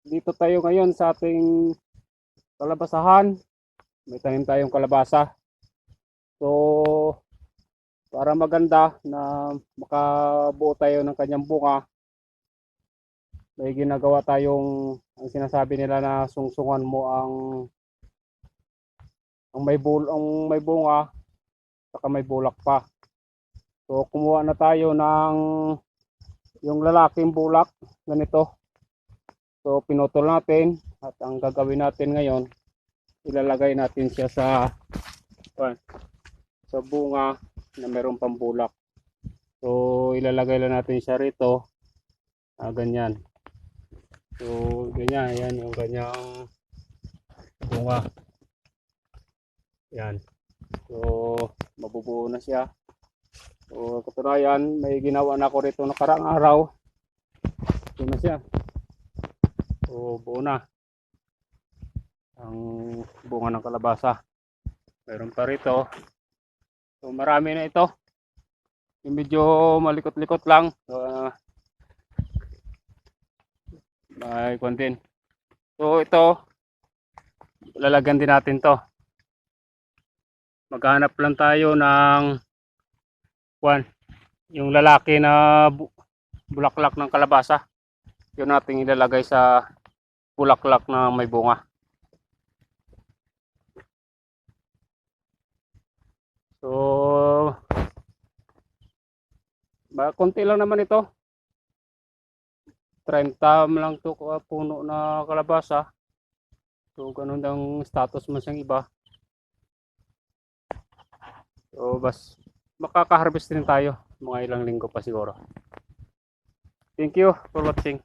Dito tayo ngayon sa ating kalabasahan. May tanim tayong kalabasa. So, para maganda na makabuo tayo ng kanyang bunga, may ginagawa tayong ang sinasabi nila na sungsungan mo ang may bunga saka may bulak pa. So, kumuha na tayo ng yung lalaking bulak ganito. So, pinutol natin at ang gagawin natin ngayon, ilalagay natin siya sa bunga na mayroong pambulak. So, ilalagay lang natin siya rito. Ganyan. So, ganyan. Ayan yung ganyang bunga. Yan. So, mabubuo na siya. So, katunayan, may ginawa na ako rito nakaraang araw. Ito na siya. So, buo na ang bunga ng kalabasa. Meron pa rito. So, marami na ito. Yung medyo malikot-likot lang. So, may kontin. So, ito, lalagyan din natin to. Maghanap lang tayo ng yung lalaki na bulaklak ng kalabasa. Yun natin ilalagay sa bulaklak na may bunga. So, konti lang naman ito. 30 lang to puno na kalabasa. So, ganun ang status mo siyang iba. So, makaka-harvest din tayo. Mga ilang linggo pa siguro. Thank you for watching.